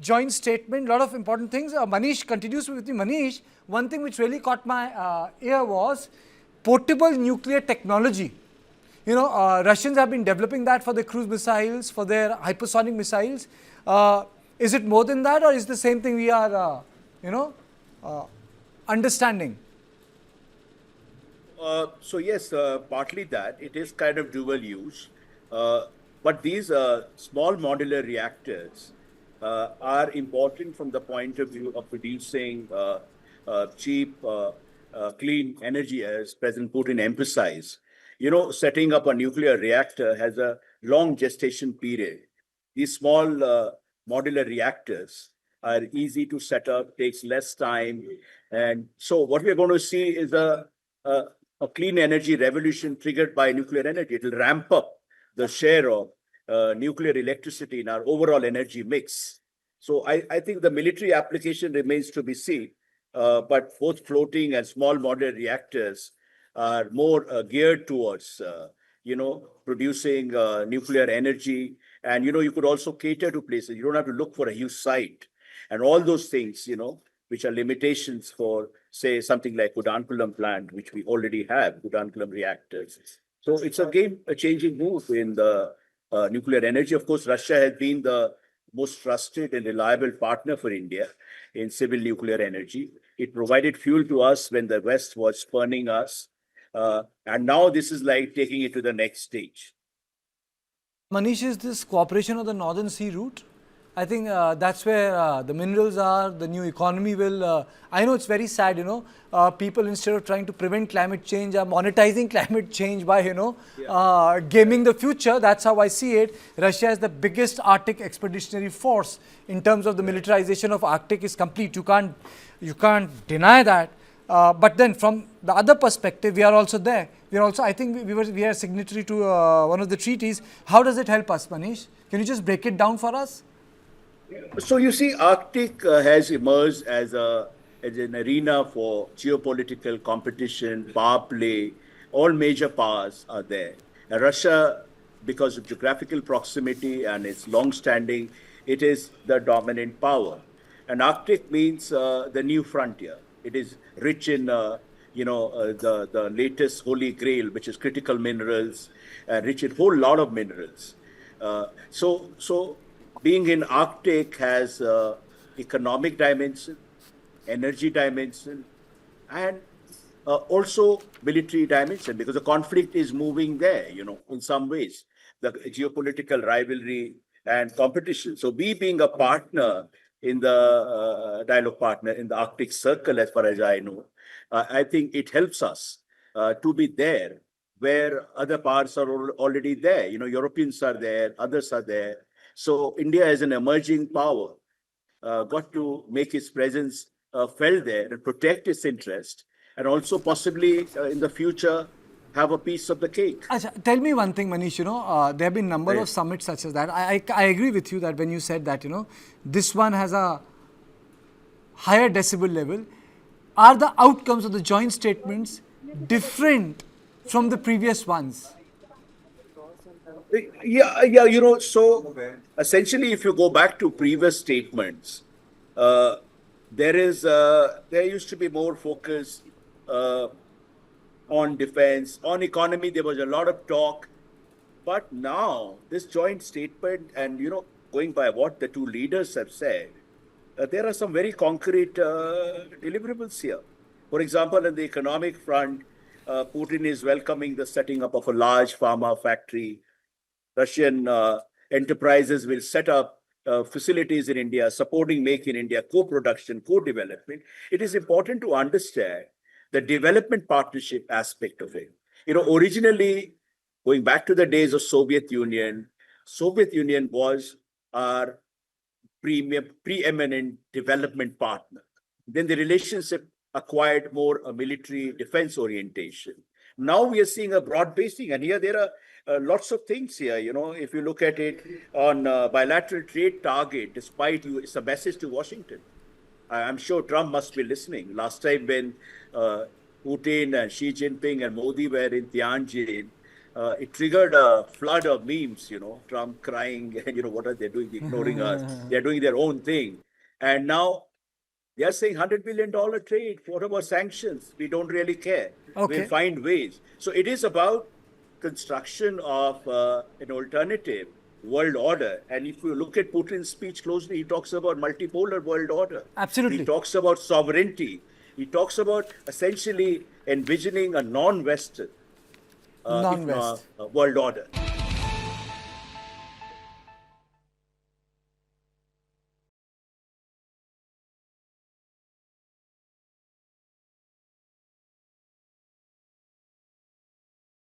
joint statement, a lot of important things. Manish continues with me. Manish, one thing which really caught my ear was portable nuclear technology. Russians have been developing that for their cruise missiles, for their hypersonic missiles. Is it more than that, or is the same thing we are, uh, understanding? So yes, partly that. It is kind of dual use. But these small modular reactors are important from the point of view of producing cheap, clean energy, as President Putin emphasized. Setting up a nuclear reactor has a long gestation period. These small modular reactors are easy to set up, takes less time. And so what we're going to see is a, a clean energy revolution triggered by nuclear energy. It will ramp up the share of nuclear electricity in our overall energy mix. So I think the military application remains to be seen, but both floating and small modular reactors are more geared towards, producing nuclear energy. And, you could also cater to places. You don't have to look for a huge site and all those things, which are limitations for, say, something like Kudankulam plant, which we already have, Kudankulam reactors. So it's a changing move in the nuclear energy. Of course, Russia has been the most trusted and reliable partner for India in civil nuclear energy. It provided fuel to us when the West was spurning us. And now this is like taking it to the next stage. Manish, is this cooperation of the Northern Sea route? I think that's where the minerals are, the new economy will. I know it's very sad, people instead of trying to prevent climate change are monetizing climate change by, gaming the future. That's how I see it. Russia is the biggest Arctic expeditionary force in terms of the militarization of Arctic is complete. You can't deny that. But then from the other perspective, we are also there. We are also, I think we are signatory to one of the treaties. How does it help us, Manish? Can you just break it down for us? So you see, Arctic has emerged as an arena for geopolitical competition, power play. All major powers are there. And Russia, because of geographical proximity and its long-standing, it is the dominant power. And Arctic means the new frontier. It is rich in, the latest holy grail, which is critical minerals, rich in a whole lot of minerals. So being in Arctic has economic dimension, energy dimension, and also military dimension, because the conflict is moving there, in some ways, the geopolitical rivalry and competition. So we being a partner in the dialogue partner in the Arctic Circle, as far as I know, I think it helps us to be there where other parts are already there. Europeans are there, others are there. So India as an emerging power got to make its presence felt there and protect its interest, and also possibly in the future have a piece of the cake. Achha, tell me one thing, Manish. There have been a number of summits such as that. I agree with you that when you said that, this one has a higher decibel level. Are the outcomes of the joint statements different from the previous ones? Yeah. So essentially, if you go back to previous statements, there used to be more focus on defense, on economy. There was a lot of talk, but now this joint statement, and going by what the two leaders have said, there are some very concrete deliverables here. For example, on the economic front, Putin is welcoming the setting up of a large pharma factory. Russian enterprises will set up facilities in India, supporting Make in India, co-production, co-development. It is important to understand the development partnership aspect of it. Originally, going back to the days of Soviet Union was our preeminent development partner. Then the relationship acquired more a military defense orientation. Now we are seeing a broad basing, and here there are lots of things here. If you look at it on bilateral trade target, despite it's a message to Washington. I'm sure Trump must be listening. Last time when Putin and Xi Jinping and Modi were in Tianjin, it triggered a flood of memes, Trump crying, and what are they doing? Ignoring us. They're doing their own thing. And now they are saying $100 billion trade. What about sanctions? We don't really care. Okay. We'll find ways. So it is about construction of an alternative world order. And if you look at Putin's speech closely, he talks about multipolar world order. Absolutely. He talks about sovereignty. He talks about essentially envisioning a non-Western Non-West. world order.